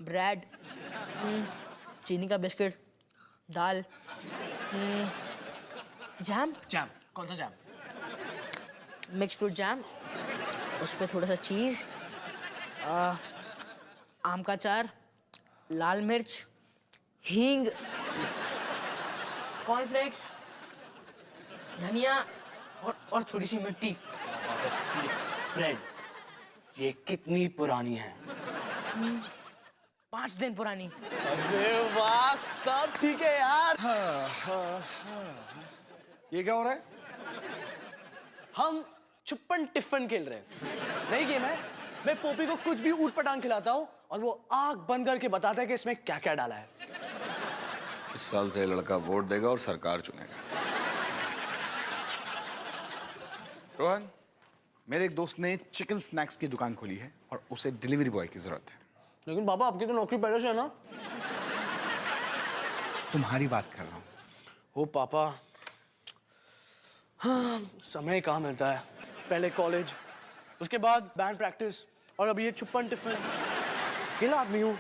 Bread, चीनी का biscuit, दाल, jam. Jam? कौन सा जैम? मिक्स फ्रूट जैम, उस पर थोड़ा सा चीज, आम का अचार, लाल मिर्च, हींग, कॉर्नफ्लेक्स, धनिया और थोड़ी सी मिट्टी। ब्रेड ये कितनी पुरानी है? 5 दिन पुरानी। अरे वाह, सब ठीक है यार। ये क्या हो रहा है? हम छुपन टिफन खेल रहे हैं। नई गेम है। मैं पोपी को कुछ भी ऊट पटांग खिलाता हूँ और वो आंख बंद करके बताता है कि इसमें क्या क्या डाला है। इस साल से लड़का वोट देगा और सरकार चुनेगा। रोहन, मेरे एक दोस्त ने चिकन स्नैक्स की दुकान खोली है और उसे डिलीवरी बॉय की जरूरत है। लेकिन पापा, आपकी तो नौकरी पहले से है ना। तुम्हारी बात कर रहा हूँ। ओ पापा, हाँ, समय कहाँ मिलता है। पहले कॉलेज, उसके बाद बैंड प्रैक्टिस और अभी ये छुपन टिफिन। अकेला आदमी हूँ,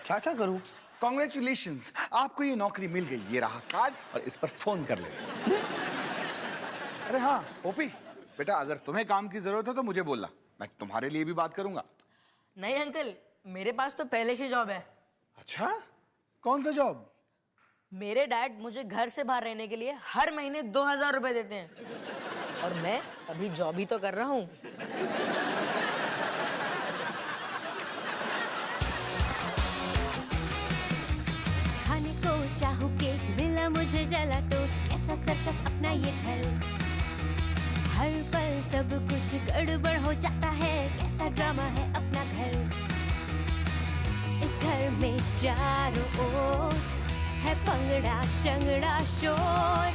क्या क्या करूँ। कॉन्ग्रेचुलेशंस, आपको ये नौकरी मिल गई। ये रहा कार्ड और इस पर फोन कर ले। अरे हाँ ओपी बेटा, अगर तुम्हें काम की जरूरत है तो मुझे बोलना, मैं तुम्हारे लिए भी बात करूंगा। नहीं अंकल, मेरे पास तो पहले से जॉब है। अच्छा, कौन सा जॉब? मेरे डैड मुझे घर से बाहर रहने के लिए हर महीने 2000 रुपए देते हैं और मैं अभी जॉब ही तो कर रहा हूँ। खाने को चाहूं केक, मिला मुझे जला टोस्ट, कैसा सर्कस अपना ये घर। हर पल सब कुछ गड़बड़ हो जाता है, कैसा ड्रामा है अपना घर। इस घर में चारों ओर है पंगड़ा शंगड़ा शोर।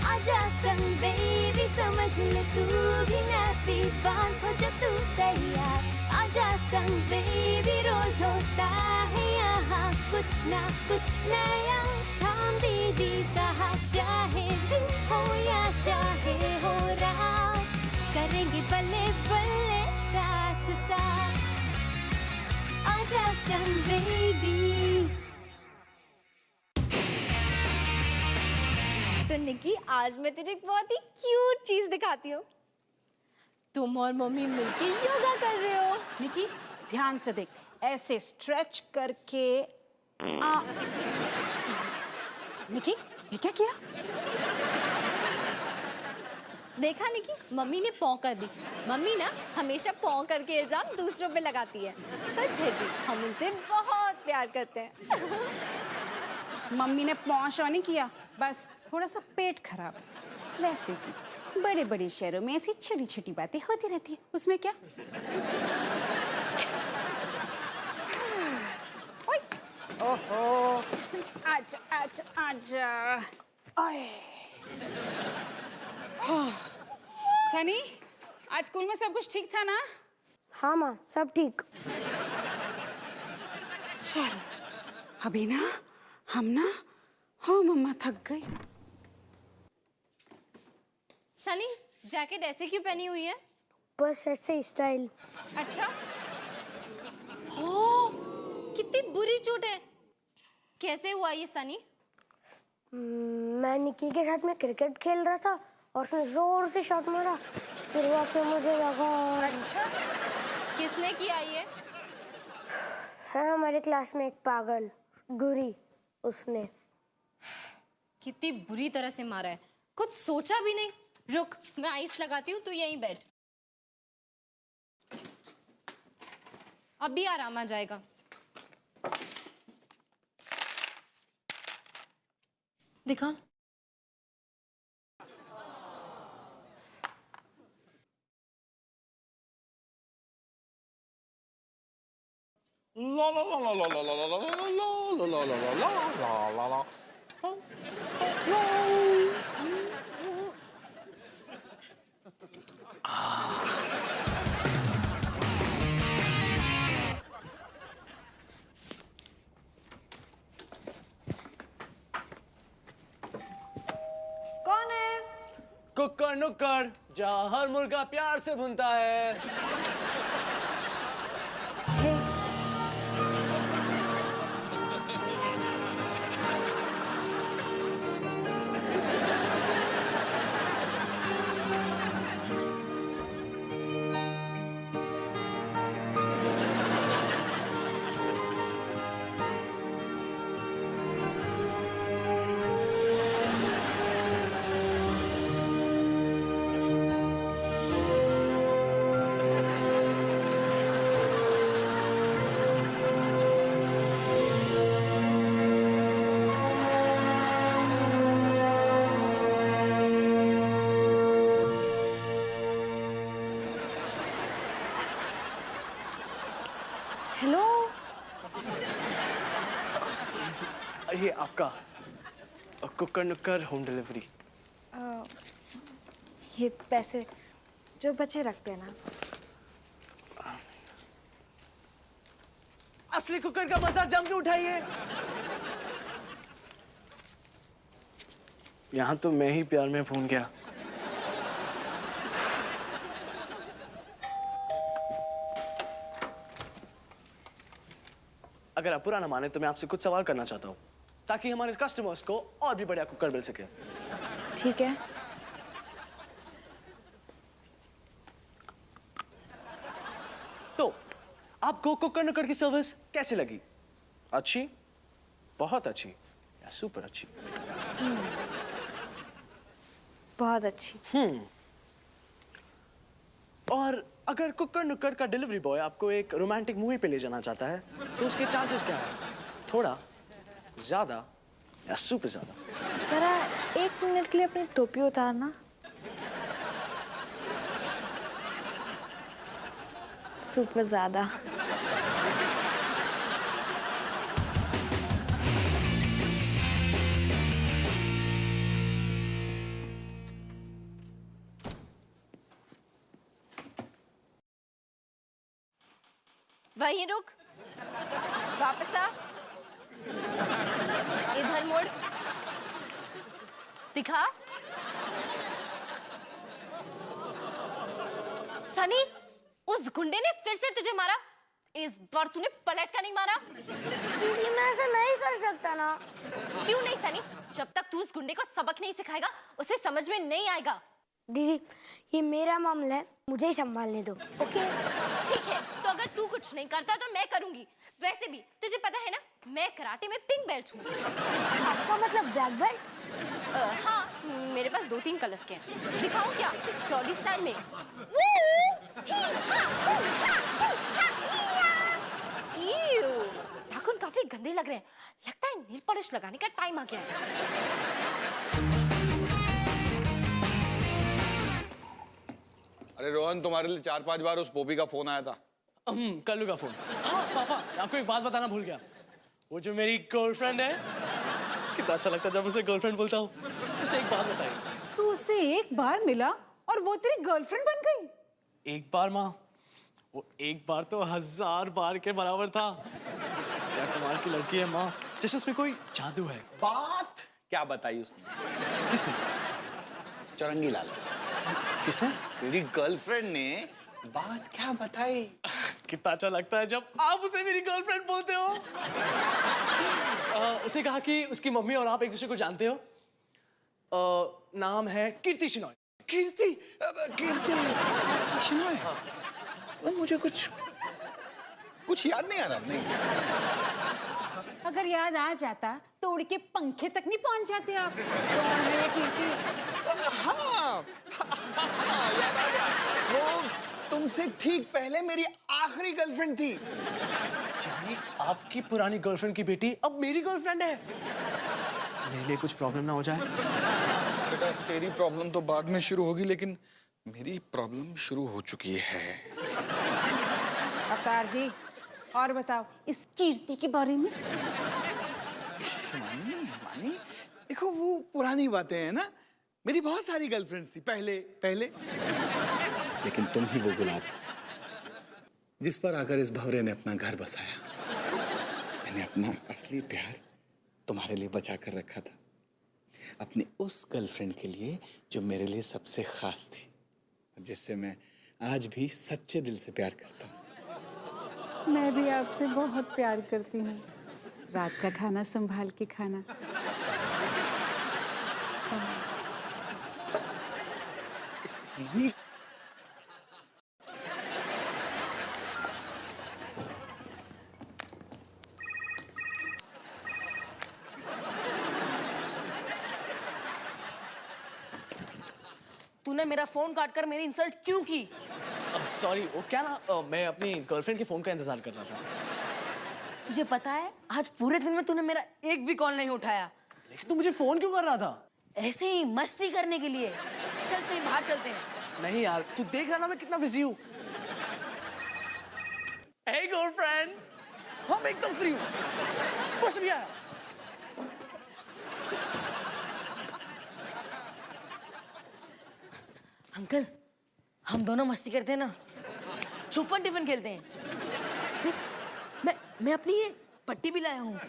आजा संग बेबी, समझ ले तू भी नैपी बांध हो जब तू तैयार। आजा संग बेबी, रोज होता है यहाँ कुछ ना कुछ नया। थाम दीदी कहा, चाहे दिन हो या चाहे हो रात, करेंगे बल्ले बल्ले साथ साथ। आजा संग बेबी। तो निकी, आज मैं तुझे एक बहुत ही क्यूट चीज दिखाती हूँ। तुम और मम्मी मिलके योगा कर रहे हो। निकी, ध्यान से देख, ऐसे स्ट्रेच करके निकी, ये क्या किया? देखा निकी, मम्मी ने पौ कर दी। मम्मी ना हमेशा पौ करके इल्जाम दूसरों पे लगाती है, पर फिर भी हम उनसे बहुत प्यार करते हैं। मम्मी ने पौं नहीं किया, बस थोड़ा सा पेट खराब है। वैसे भी बड़े बड़े शहरों में ऐसी छोटी छोटी बातें होती रहती है, उसमें क्या। ओहो, आजा आजा आजा। आए। सनी, आज स्कूल में सब कुछ ठीक था ना? हाँ माँ, सब ठीक। चल अभी ना हम ना, हाँ मम्मा थक गई। सनी, जैकेट ऐसे क्यों पहनी हुई है? बस ऐसे स्टाइल। अच्छा, हो कितनी बुरी चोट है। कैसे हुआ ये सनी? मैं निकी के साथ में क्रिकेट खेल रहा था और उसने जोर से शॉट मारा, फिर वो आके मुझे लगा। अच्छा, किसने किया ये? है हमारे क्लास में एक पागल गुरी, उसने। कितनी बुरी तरह से मारा है, कुछ सोचा भी नहीं। रुक, मैं आइस लगाती हूँ, तू यहीं बैठ। अभी आराम आ जाएगा। दिखा। ला ला ला ला ला ला ला ला ला ला ला ला ला ला। कौन है? कुक्कर नुक्कर, जहाँ हर मुर्गा प्यार से भुनता है। आपका कुकर नुक्कर होम डिलीवरी। ये पैसे जो बचे रखते हैं ना। असली कुकर का मजा जम के उठाइए। यहां तो मैं ही प्यार में भूल गया। अगर आप पुराना माने तो मैं आपसे कुछ सवाल करना चाहता हूं ताकि हमारे कस्टमर्स को और भी बढ़िया कुकर मिल सके। ठीक है। तो आपको कुकर नुक्कर की सर्विस कैसी लगी? अच्छी, बहुत अच्छी या सुपर अच्छी? बहुत अच्छी। और अगर कुकर नुक्कर का डिलीवरी बॉय आपको एक रोमांटिक मूवी पे ले जाना चाहता है तो उसके चांसेस क्या है? थोड़ा, ज्यादा या सुपर ज्यादा? जरा 1 मिनट के लिए अपनी टोपी उतारना। सुपर ज्यादा। वहीं रुक, वापस आ, इधर मुड़, दिखा। सनी, उस गुंडे ने फिर से तुझे मारा। इस बार तूने पलट कर नहीं मारा। दीदी मैं ऐसा नहीं कर सकता ना। क्यों नहीं सनी? जब तक तू उस गुंडे को सबक नहीं सिखाएगा उसे समझ में नहीं आएगा। दीदी ये मेरा मामला है, मुझे ही संभालने दो। ओके ठीक है, तो अगर तू कुछ नहीं करता तो मैं करूंगी। वैसे भी तुझे पता है ना, मैं कराटे में पिंक बेल्ट हूँ। आपका मतलब ब्लैक बेल्ट? हाँ, मेरे पास 2-3 कलर्स के हैं। दिखाऊं क्या? क्लॉडी स्टाइल में। नाखून काफी गंदे लग रहे हैं। लगता है नील पॉलिश लगाने का टाइम आ गया है। अरे रोहन, तुम्हारे लिए 4-5 बार उस पोपी का फोन आया था। कल्लू का फोन। हाँ पापा, आपको एक बात बताना भूल गया। वो जो मेरी गर्लफ्रेंड है, कितना अच्छा लगता है जब उसे गर्लफ्रेंड बोलता हूँ। उसने एक बात बताई। तू उससे एक बार मिला और वो तेरी गर्लफ्रेंड बन गई? एक बार माँ, वो एक बार तो 1000 बार के बराबर था। क्या कमाल की लड़की है माँ, जैसे उसमें कोई जादू है। बात क्या बताई उसने? किसने? चौरंगी लाल। किसने? तेरी गर्लफ्रेंड ने बात क्या बताई? कितना अच्छा लगता है जब आप उसे मेरी गर्लफ्रेंड बोलते हो। उसे कहा कि उसकी मम्मी और आप एक दूसरे को जानते हो। नाम है कीर्ति शिनॉय। कीर्ति? कीर्ति शिनॉय? मुझे कुछ याद नहीं आ रहा। नहीं, अगर याद आ जाता तो उड़ के पंखे तक नहीं पहुंच जाते आप। कौन है ये कीर्ति? हाँ, याद आ गया। वो तुमसे ठीक पहले मेरी आखिरी गर्लफ्रेंड थी। यानी आपकी पुरानी गर्लफ्रेंड की बेटी अब मेरी गर्लफ्रेंड है। मेरे लिए कुछ प्रॉब्लम ना हो जाए। बेटा, तेरी प्रॉब्लम तो बाद में शुरू होगी, लेकिन मेरी प्रॉब्लम शुरू हो चुकी है। अवतार जी, और बताओ इस कीर्ति के बारे में। मानी, देखो वो पुरानी बातें हैं ना। मेरी बहुत सारी गर्लफ्रेंड्स थी पहले। लेकिन तुम ही वो गुलाब जिस पर आकर इस भंवरे ने अपना घर बसाया। मैंने अपना असली प्यार तुम्हारे लिए बचा कर रखा था, अपनी उस गर्लफ्रेंड के लिए जो मेरे लिए सबसे खास थी, जिससे मैं आज भी सच्चे दिल से प्यार करता हूँ। मैं भी आपसे बहुत प्यार करती हूँ। रात का खाना संभाल के खाना। तूने मेरा फोन काट कर मेरी इंसल्ट क्यों की? सॉरी, वो क्या ना, मैं अपनी गर्लफ्रेंड के फोन का इंतजार कर रहा था। तुझे पता है आज पूरे दिन में तूने मेरा एक भी कॉल नहीं उठाया। लेकिन तू मुझे फोन क्यों कर रहा था? ऐसे ही मस्ती करने के लिए। चल कहीं बाहर चलते हैं। नहीं यार, तू देख रहा ना मैं कितना बिजी हूँ। हे गर्लफ्रेंड, हम एकदम फ्री हूँ। बस भी आया। अंकल, हम दोनों मस्ती करते हैं ना, छुपन टिफिन खेलते हैं। देख, मैं अपनी ये पट्टी भी लाया हूँ।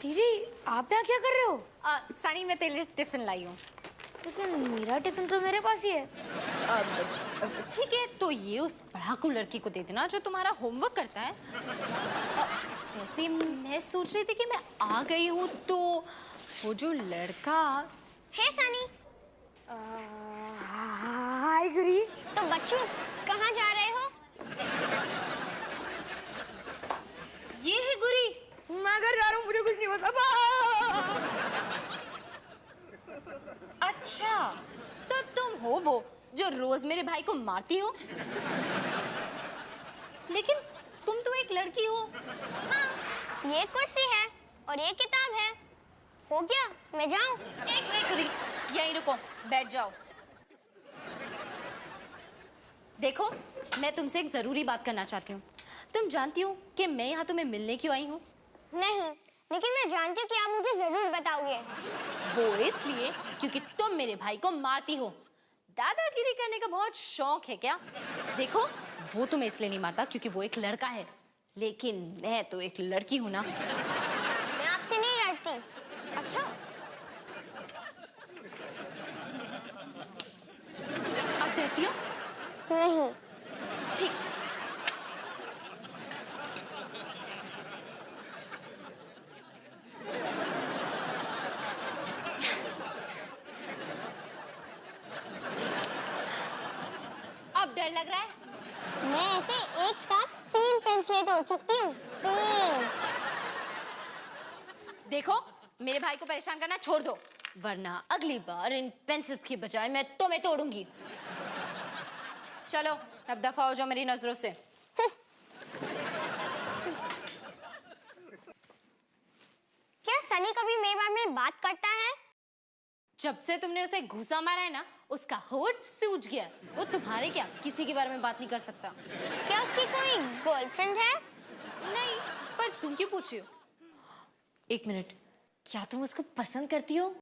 दीदी आप यहाँ क्या कर रहे हो? सनी मैं तेरे लिए टिफिन लाई हूँ। लेकिन मेरा टिफिन तो मेरे पास ही है। ठीक है, तो ये उस पढ़ाकू लड़की को दे देना जो तुम्हारा होमवर्क करता है। वैसे मैं सोच रही थी कि मैं आ गई हूँ तो वो जो लड़का। हे सनी। हाय गुरी। तो बच्चों कहाँ जा रहे हो? ये है गुरी। मैं घर जा रहा हूँ, मुझे कुछ नहीं पता। अच्छा, तो तुम हो वो जो रोज मेरे भाई को मारती हो। लेकिन तुम तो एक लड़की हो। हाँ, ये कुर्सी है और ये किताब है। हो गया, मैं जाऊँ? एक मिनट गुरी, यहीं रुको, बैठ जाओ। देखो, मैं तुमसे एक जरूरी बात करना चाहती हूँ। तुम जानती हो कि मैं यहाँ तुम्हें मिलने क्यों आई हूँ? नहीं, लेकिन मैं जानती हूँ कि आप मुझे जरूर बताओगे। वो इसलिए क्योंकि तुम मेरे भाई को मारती हो। दादागिरी करने का बहुत शौक है क्या? देखो, वो तुम्हें इसलिए नहीं मारता क्योंकि वो एक लड़का है, लेकिन मैं तो एक लड़की हूँ ना। मैं आपसे नहीं डरती। अच्छा, अब डरती हो? नहीं। ठीक है। अब डर लग रहा है? मैं ऐसे एक साथ 3 पेंसिलें तोड़ सकती हूँ। 3। देखो, मेरे भाई को परेशान करना छोड़ दो, वरना अगली बार इन पेंसिल की बजाय मैं तुम्हें तोड़ूंगी। चलो, अब दफा हो जाओ मेरी नजरों से। क्या सनी कभी मेरे बारे में बात करता है? जब से तुमने उसे घूसा मारा है ना, उसका होठ सूज गया। वो तुम्हारे क्या किसी के बारे में बात नहीं कर सकता। क्या उसकी कोई गर्लफ्रेंड है? नहीं, पर तुम क्यों पूछ रही हो? एक मिनट, क्या तुम उसको पसंद करती हो?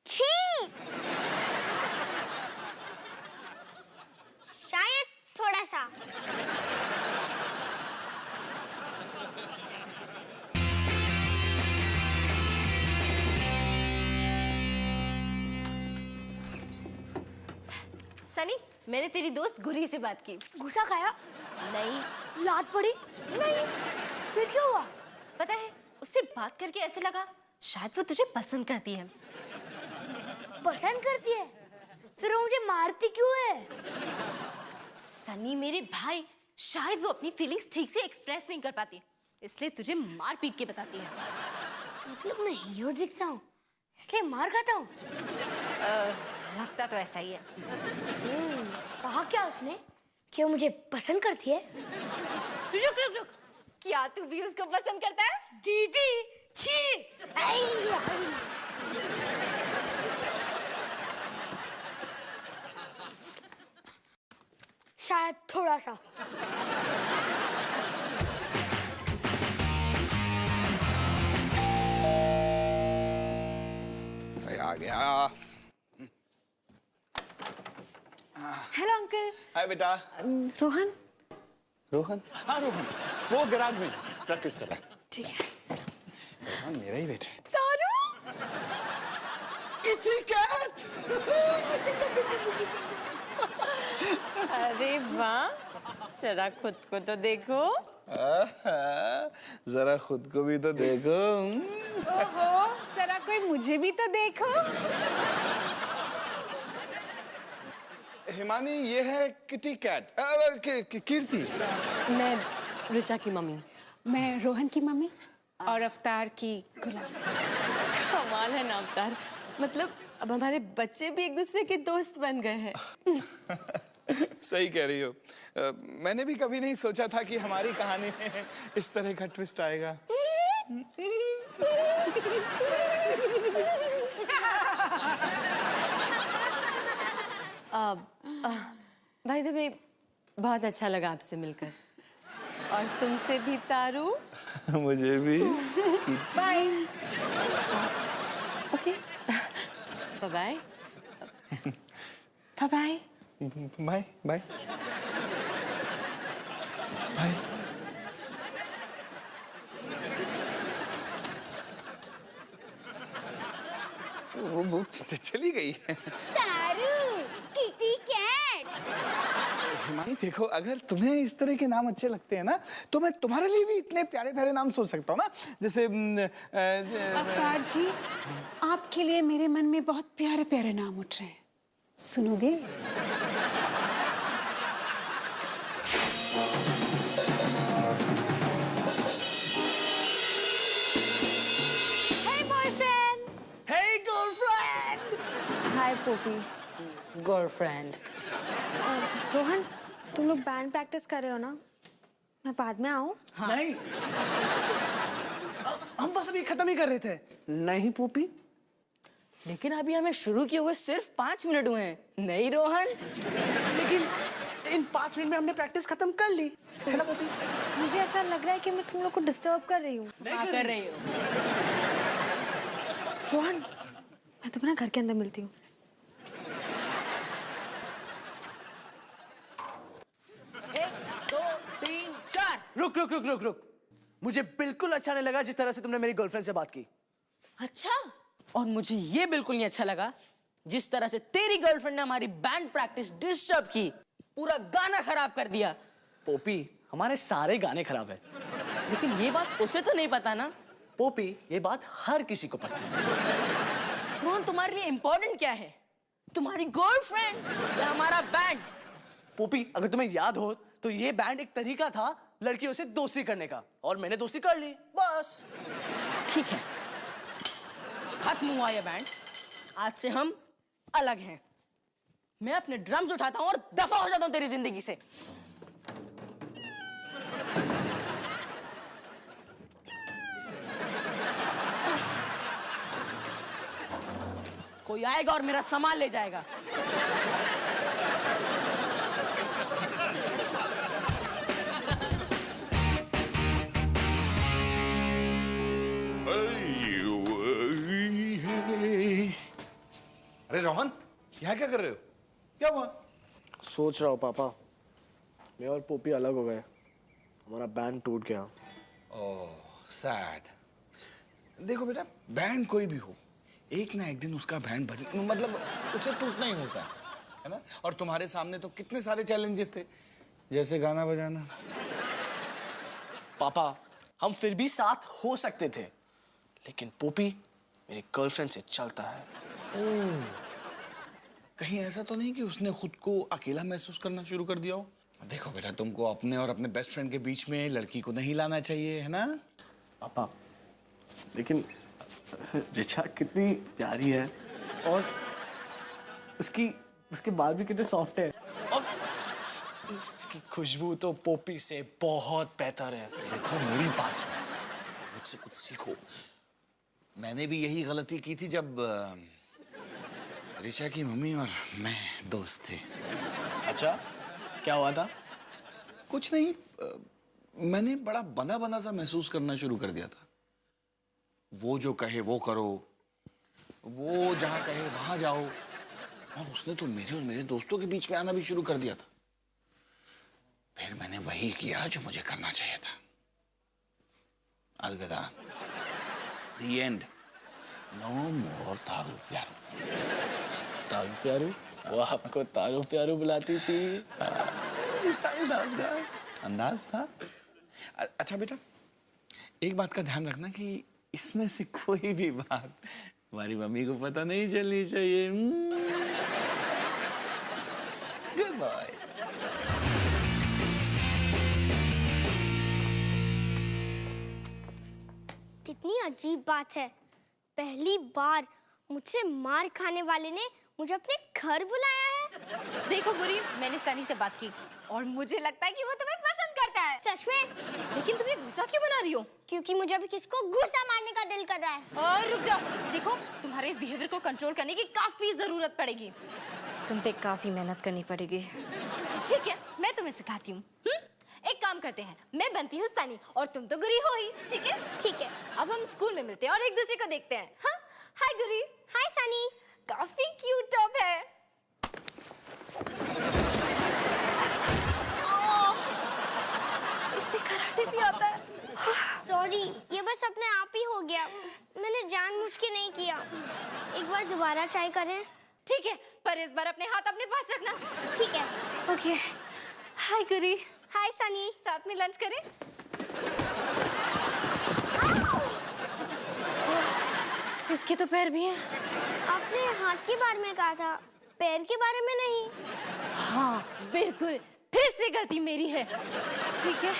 छी! शायद थोड़ा सा। सनी, मैंने तेरी दोस्त गुरी से बात की। गुस्सा खाया? नहीं। लात पड़ी? नहीं। फिर क्या हुआ? पता है, उससे बात करके ऐसे लगा शायद वो तुझे पसंद करती है। पसंद करती है? फिर वो मुझे मारती क्यों है? सनी मेरे भाई, शायद वो अपनी फीलिंग्स ठीक से एक्सप्रेस नहीं कर पाती, इसलिए तुझे मार पीट के बताती है। मतलब मैं हीरो दिखता हूँ इसलिए मार खाता हूँ? लगता तो ऐसा ही है। कहा क्या उसने कि वो मुझे पसंद करती है? रुक रुक रुक, क्या तू भी उसको पसंद करता है? दीदी, छी! शायद थोड़ा सा। आ गया। Hello uncle. हाय बेटा। रोहन। रोहन? हाँ रोहन, वो गैराज में प्रैक्टिस कर रहा है। ठीक है। रोहन मेरा ही बेटा है। तारू। Kitty cat. अरे वाह, जरा खुद को तो देखो। जरा खुद को भी तो देखो। ओहो, जरा कोई मुझे भी तो देखो। हिमानी, ये है किटी कैट। कीर्ति। मैं ऋचा की मम्मी। मैं रोहन की मम्मी और अवतार की गुलाम। कमाल है ना अवतार, मतलब अब हमारे बच्चे भी एक दूसरे के दोस्त बन गए हैं। सही कह रही हो। मैंने भी कभी नहीं सोचा था कि हमारी कहानी में इस तरह का ट्विस्ट आएगा। बाय द वे बहुत अच्छा लगा आपसे मिलकर और तुमसे भी तारू। मुझे भी। Bye. Okay bye bye bye bye bye bye. वो चली गई। तारू, किटी कैट। हिमानी देखो, अगर तुम्हें इस तरह के नाम अच्छे लगते हैं ना, तो मैं तुम्हारे लिए भी इतने प्यारे प्यारे नाम सोच सकता हूँ ना, जैसे अवतार जी, आपके लिए मेरे मन में बहुत प्यारे प्यारे नाम उठ रहे हैं, सुनोगे? Hey boyfriend. Hey girlfriend. Hi Poppy. Girlfriend. Rohan, तुम लोग बैंड प्रैक्टिस कर रहे हो ना? मैं बाद में आऊँ? नहीं, हम बस अभी खत्म ही कर रहे थे। नहीं पोपी, लेकिन अभी हमें शुरू किए हुए सिर्फ 5 मिनट हुए हैं, नहीं रोहन? लेकिन इन 5 मिनट में हमने प्रैक्टिस खत्म कर ली, है ना पोपी? मुझे ऐसा लग रहा है कि मैं तुम लोग को डिस्टर्ब कर रही हूँ। हाँ कर रही हो। रोहन, मैं तुम्हें ना घर के अंदर मिलती हूँ। 1 2 3 4। रुक रुक रुक रुक रुक, मुझे बिल्कुल अच्छा नहीं लगा जिस तरह से तुमने मेरी गर्लफ्रेंड से बात की। अच्छा, और मुझे ये बिल्कुल नहीं अच्छा लगा जिस तरह से तेरी गर्लफ्रेंड ने हमारी बैंड प्रैक्टिस डिस्टर्ब की, पूरा गाना खराब कर दिया। पोपी, हमारे सारे गाने खराब है। लेकिन ये बात उसे तो नहीं पता ना। पोपी, ये बात हर किसी को पता है। रोहन, तुम्हारे लिए इंपॉर्टेंट क्या है, तुम्हारी गर्लफ्रेंड या हमारा बैंड? पोपी, अगर तुम्हें याद हो तो ये बैंड एक तरीका था लड़कियों से दोस्ती करने का, और मैंने दोस्ती कर ली, बस। ठीक है, खत्म हुआ ये बैंड, आज से हम अलग हैं। मैं अपने ड्रम्स उठाता हूं और दफा हो जाता हूं तेरी जिंदगी से। कोई आएगा और मेरा सामान ले जाएगा। अरे रोहन, यहाँ क्या कर रहे हो? क्या हुआ? सोच रहा हूँ पापा, मैं और पोपी अलग हो गए, हमारा बैंड टूट गया। ओह सैड। देखो बेटा, बैंड कोई भी हो, एक ना एक दिन उसका बैंड बज, मतलब उसे टूटना ही होता है ना? और तुम्हारे सामने तो कितने सारे चैलेंजेस थे, जैसे गाना बजाना। पापा, हम फिर भी साथ हो सकते थे, लेकिन पोपी मेरी गर्लफ्रेंड से चलता है। कहीं ऐसा तो नहीं कि उसने खुद को अकेला महसूस करना शुरू कर दिया हो? देखो बेटा, तुमको अपने और अपने बेस्ट फ्रेंड के बीच में लड़की को नहीं लाना चाहिए, है ना? पापा, लेकिन रिचा कितनी प्यारी है, और उसके बाल भी कितने सॉफ्ट है, और उसकी खुशबू तो पोपी से बहुत बेहतर है। देखो मेरी बात सुनो, मुझसे कुछ सीखो। मैंने भी यही गलती की थी जब रिचा की मम्मी और मैं दोस्त थे। अच्छा, क्या हुआ था? कुछ नहीं, मैंने बड़ा बना बना सा महसूस करना शुरू कर दिया था। वो जो कहे वो करो, वो जहां कहे वहां जाओ, और उसने तो मेरे और मेरे दोस्तों के बीच में आना भी शुरू कर दिया था। फिर मैंने वही किया जो मुझे करना चाहिए था। अलविदा। The end. No more तारू प्यारू। तारू प्यारू? वो आपको तारू प्यारू बुलाती थी? स्टाइल था उसका, अंदाज था। अच्छा बेटा, एक बात का ध्यान रखना कि इसमें से कोई भी बात हमारी मम्मी को पता नहीं चलनी चाहिए। Good boy. कितनी अजीब बात है, पहली बार मुझसे मार खाने वाले ने मुझे अपने घर बुलाया है। देखो गुरी, मैंने सनी से बात की और मुझे लगता है कि वो तुम्हें पसंद करता है। सच में? लेकिन तुम ये गुस्सा क्यों बना रही हो? क्योंकि मुझे अभी किसको गुस्सा मारने का दिल कर रहा है। और रुक जाओ, देखो तुम्हारे इस बिहेवियर को कंट्रोल करने की काफी जरूरत पड़ेगी। तुम पे काफी मेहनत करनी पड़ेगी। ठीक है, मैं तुम्हें सिखाती हूँ। एक काम करते हैं, मैं बनती हूँ सनी और तुम तो गुरी हो ही। ठीक है? ठीक है। अब हम स्कूल में मिलते हैं और एक दूसरे को देखते हैं। हाँ? हाय गुरी। हाय सनी। काफी क्यूट टॉप है। इससे कराटे भी आता है। सॉरी, ये बस अपने आप ही हो गया। मैंने जानबूझ के नहीं किया। एक बार दोबारा ट्राई करें? ठीक है, पर इस बार अपने हाथ अपने पास रखना। ठीक है। ओके। हाय गुरी। हाय सनी। साथ में लंच करें? इसके तो पैर भी हैं। आपने हाथ के बारे में कहा था, पैर के बारे में नहीं। हाँ, बिल्कुल। फिर से गलती मेरी है। ठीक है,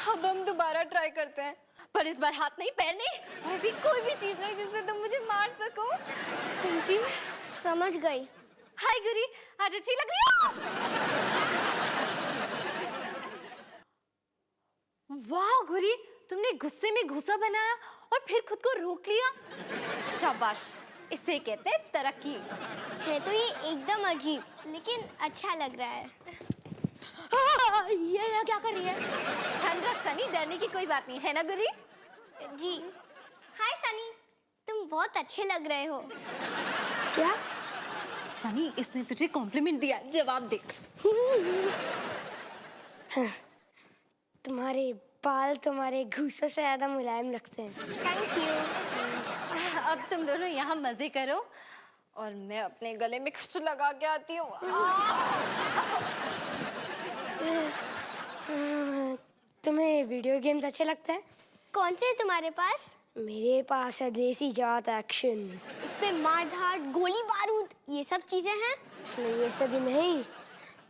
अब हम दोबारा ट्राई करते हैं, पर इस बार हाथ नहीं, पैर नहीं, और ऐसी कोई भी चीज नहीं जिससे तुम मुझे मार सको। समझी? समझ गई। हाय गुरी, आज अच्छी लग रही हो। वाह गुरी, तुमने गुस्से में घुसा बनाया और फिर खुद को रोक लिया। शाबाश, इसे कहते हैं तरक्की। है तो ये एकदम अजीब, लेकिन अच्छा लग रहा है। ये क्या कर रही है? ठंड रख सनी, डरने की कोई बात नहीं है ना गुरी? जी। हाय सनी, तुम बहुत अच्छे लग रहे हो। क्या? सनी, इसने तुझे कॉम्प्लीमेंट दिया, जवाब दे। तुम्हारे बाल तुम्हारे घूसों से ज्यादा मुलायम लगते हैं। Thank you. अब तुम दोनों यहाँ मजे करो और मैं अपने गले में कुछ लगा के आती हूँ। तुम्हें वीडियो गेम्स अच्छे लगते हैं? कौन से तुम्हारे पास? मेरे पास है देसी जात एक्शन। इसमें मार धाड़, गोली बारूद, ये सब चीजें हैं। इसमें ये सब ही नहीं,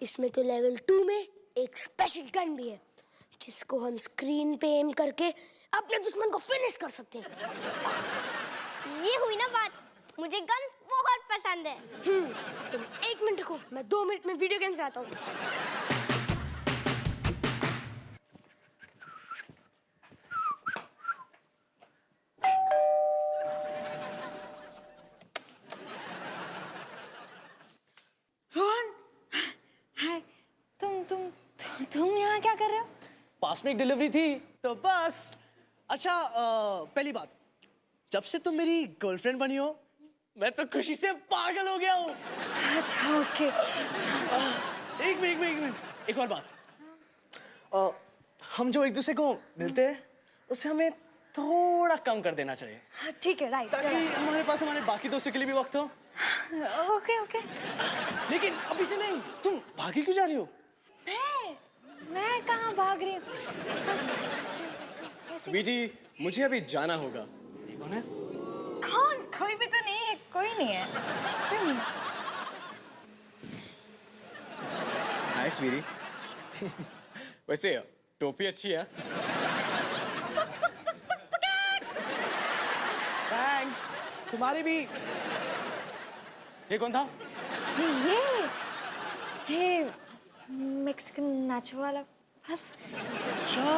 इसमें तो लेवल 2 में एक स्पेशल गन भी है, जिसको हम स्क्रीन पे एम करके अपने दुश्मन को फिनिश कर सकते हैं। ये हुई ना बात, मुझे गन्स बहुत पसंद है। तुम 1 मिनट को, मैं 2 मिनट में वीडियो गेम्स आता हूँ। रोहन, हाय। तुम यहाँ क्या कर रहे हो? पास में एक डिलीवरी थी तो बस। अच्छा, पहली बात, जब से तुम मेरी गर्लफ्रेंड बनी हो मैं तो खुशी से पागल हो गया हूँ। अच्छा, ओके। एक मिनट, एक और बात। हम जो एक दूसरे को मिलते हैं उससे हमें थोड़ा कम कर देना चाहिए। हाँ, ठीक है, राइट। ताकि हमारे पास हमारे बाकी दोस्तों के लिए भी वक्त हो। Okay, okay. लेकिन अभी से नहीं, तुम भागी क्यों जा रही हो? मैं कहाँ भाग रही हूँ? बस स्वीटी, मुझे अभी जाना होगा। कौन है? कौन? कोई भी तो नहीं है। कोई नहीं है। कोई नहीं। हाय स्वीटी। वैसे टोपी अच्छी है। थैंक्स, तुम्हारी भी। ये कौन था? ये मेक्सिकन नाचो वाला। बस। अच्छा,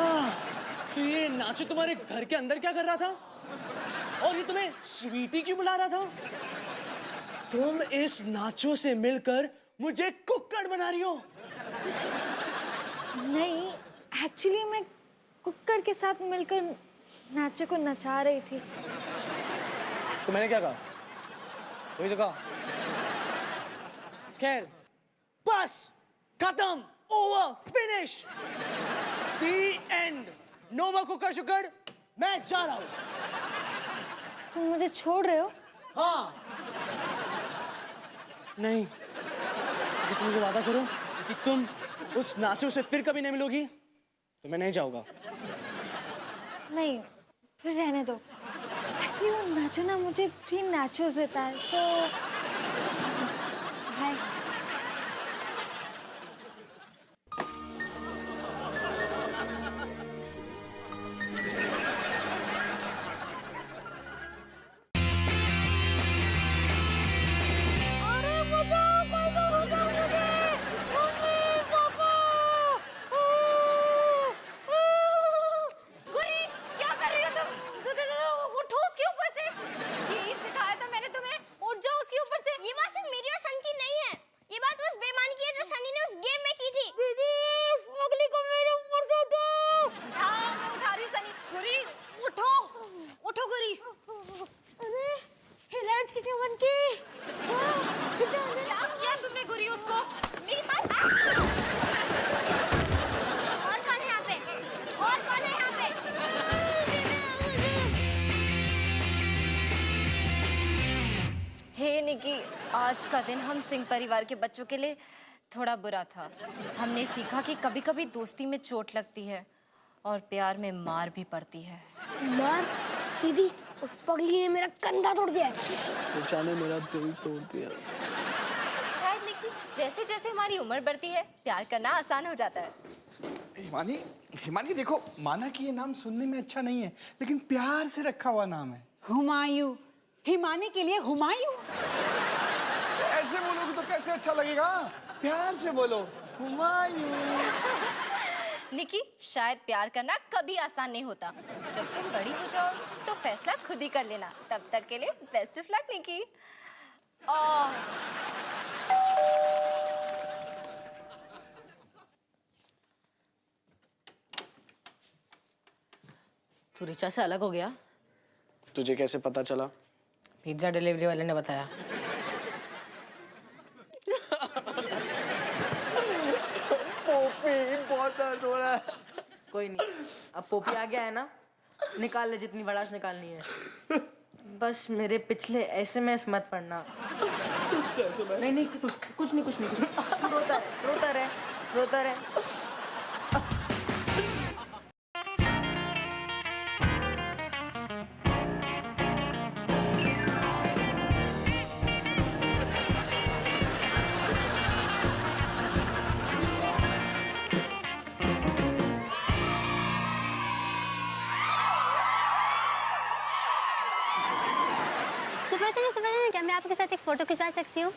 तो ये नाचो तुम्हारे घर के अंदर क्या कर रहा था? और ये तुम्हें स्वीटी क्यों बुला रहा था? तुम इस नाचो से मिलकर मुझे कुक्कड़ बना रही हो। नहीं, एक्चुअली मैं कुक्कड़ के साथ मिलकर नाचो को नचा रही थी। तो मैंने क्या कहा? वही तो कहा। खैर, बस, खत्म, over, finish, the end. No more कुक्कड़ शुक्कड़, मैं जा रहा हूँ। तुम मुझे छोड़ रहे हो? हाँ। नहीं, अगर तुम मुझे वादा करो कि तुम उस नाचो से फिर कभी नहीं मिलोगी तो मैं नहीं जाऊंगा। नहीं, फिर रहने दो। एक्चुअली वो नाचो ना मुझे भी नाचोस देता है, सो हाय। ये बात सिर्फ मेरी और सन की नहीं है। बनके। क्या किया तुमने गुरी उसको? मेरी माँ। और कौन है यहाँ पे? और कौन है यहाँ पे? हे निकी, आज का दिन हम सिंह परिवार के बच्चों के लिए थोड़ा बुरा था। हमने सीखा कि कभी-कभी दोस्ती में चोट लगती है और प्यार में मार भी पड़ती है। मार? दीदी, उस पगली ने मेरा कंधा तोड़ दिया है। बेचारे मेरा दिल तोड़ दिया। शायद निकी, जैसे जैसे हमारी उम्र बढ़ती है प्यार करना आसान हो जाता है। हिमानी, हिमानी देखो, माना कि ये नाम सुनने में अच्छा नहीं है, लेकिन प्यार से रखा हुआ नाम है। हुमायूं, हिमानी के लिए हुमायूं। ऐसे बोलोगे तो कैसे अच्छा लगेगा? प्यार से बोलो, हुमायूं। निकी, शायद प्यार करना कभी आसान नहीं होता। जब तुम बड़ी हो जाओ तो फैसला खुद ही कर लेना। तब तक के लिए बेस्ट ऑफ लक निकी। तू रिचा से अलग हो गया? तुझे कैसे पता चला? पिज्जा डिलीवरी वाले ने बताया। पोपी, बहुत दर्द हो रहा है। कोई नहीं, अब पोपी आ गया है ना, निकाल ले जितनी भड़ास निकालनी है। बस मेरे पिछले एसएमएस मत पढ़ना। नहीं नहीं, कुछ नहीं। रोता रहे। सुब्रता, क्या मैं आपके साथ एक फोटो खिंचवा सकती हूँ?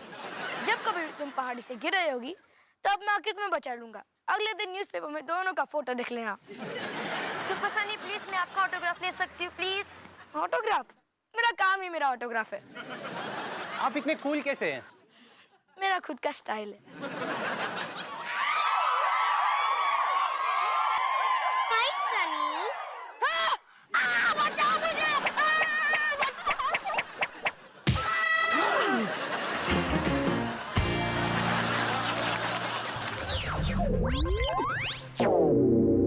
जब कभी तुम पहाड़ी से गिर रही होगी तब मैं आखिर तुम्हें बचा लूंगा। अगले दिन न्यूज़पेपर में दोनों का फोटो देख लेना। सुपरसनी प्लीज, मैं आपका ऑटोग्राफ ले सकती हूँ प्लीज? ऑटोग्राफ? मेरा काम ही मेरा ऑटोग्राफ है। आप इतने कूल कैसे हैं? मेरा खुद का स्टाइल है।